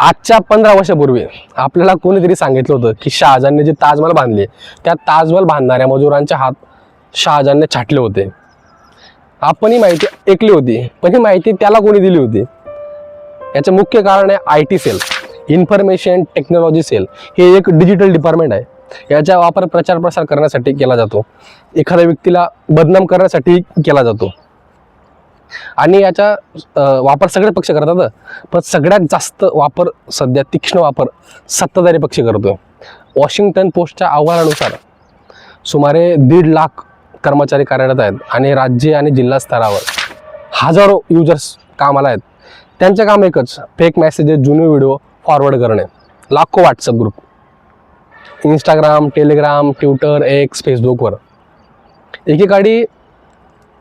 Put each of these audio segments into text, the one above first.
आजच्या 15 वर्षापूर्वी आपल्याला कोणीतरी सांगितलं होतं की शहाजहानने जे ताजमहल बांधले त्या ताजमहल बांधणाऱ्या मजुरांचे हात शहाजहानने छाटले होते. आपण ही माहिती ऐकली होती, पण ही माहिती त्याला कोणी दिली होती? याचं मुख्य कारण आहे IT cell, information technology cell. हे एक डिजिटल डिपार्टमेंट आहे. याचा वापर प्रचार प्रसार करण्यासाठी केला जातो, एखाद्या व्यक्तीला बदनाम करण्यासाठी केला जातो. आणि याचा वापर सगळे पक्ष करतात, पण सगळ्यात जास्त वापर सध्या तीक्ष्ण वापर सत्ताधारी पक्ष करतोय. वॉशिंग्टन पोस्टच्या अहवालानुसार सुमारे 1.5 लाख कर्मचारी कार्यरत आहेत आणि राज्य आणि जिल्हा स्तरावर हजारो युजर्स कामाला आहेत. त्यांचे काम एकच, फेक मेसेजेस, जुने व्हिडिओ फॉरवर्ड करणे. लाखो WhatsApp group, Instagram, Telegram, Twitter, x, फेसबुकवर. एकेकाळी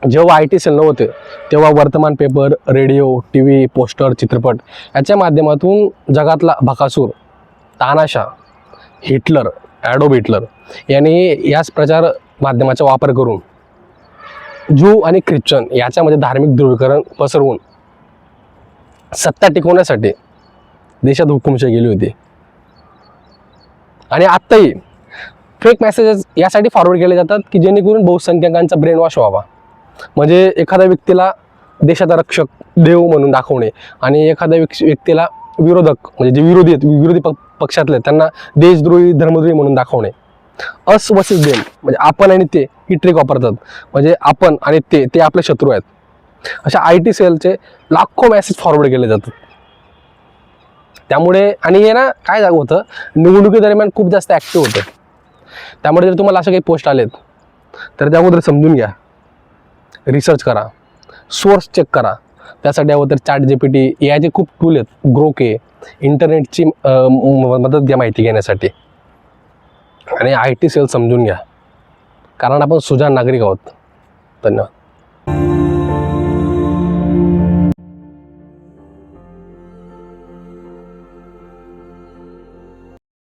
जेव्हा IT सेल नव्हते तेव्हा वर्तमानपेपर, रेडिओ, TV, पोस्टर, चित्रपट याच्या माध्यमातून जगातला बकासूर, तानाशाह, हिटलर, ॲडोल्फ हिटलर यांनी याच प्रचार माध्यमाचा वापर करून ज्यू आणि ख्रिश्चन याच्यामध्ये धार्मिक ध्रुवीकरण पसरवून सत्ता टिकवण्यासाठी देशात हुकुमशाही गेली होती. आणि आत्ताही फेक मेसेजेस यासाठी फॉरवर्ड केले जातात की जेणेकरून बहुसंख्याकांचा ब्रेन वॉश व्हावा. म्हणजे एखाद्या व्यक्तीला देशाचा रक्षक, देव म्हणून दाखवणे आणि एखाद्या व्यक्तीला विरोधक, म्हणजे जे विरोधी आहेत, विरोधी पक्षातले, त्यांना देशद्रोही, धर्मद्रोही म्हणून दाखवणे. अस वर्सेस देम, म्हणजे आपण आणि ते ही ट्रिक वापरतात. म्हणजे आपण आणि ते आपले शत्रू आहेत. अशा IT सेलचे लाखो मेसेज फॉरवर्ड केले जातात. त्यामुळे आणि हे ना काय होतं, निवडणुकीदरम्यान खूप जास्त ॲक्टिव्ह होतं. त्यामुळे जर तुम्हाला असं काही पोस्ट आलेत तर त्या अगोदर समजून घ्या, रिसर्च करा, सोर्स चेक करा. त्यासाठी हवं तर ChatGPT, AI खूप टूल आहेत, ग्रोक आहे, इंटरनेटची मदत घ्या माहिती घेण्यासाठी. आणि IT सेल समजून घ्या, कारण आपण सुजाण नागरिक आहोत. धन्यवाद.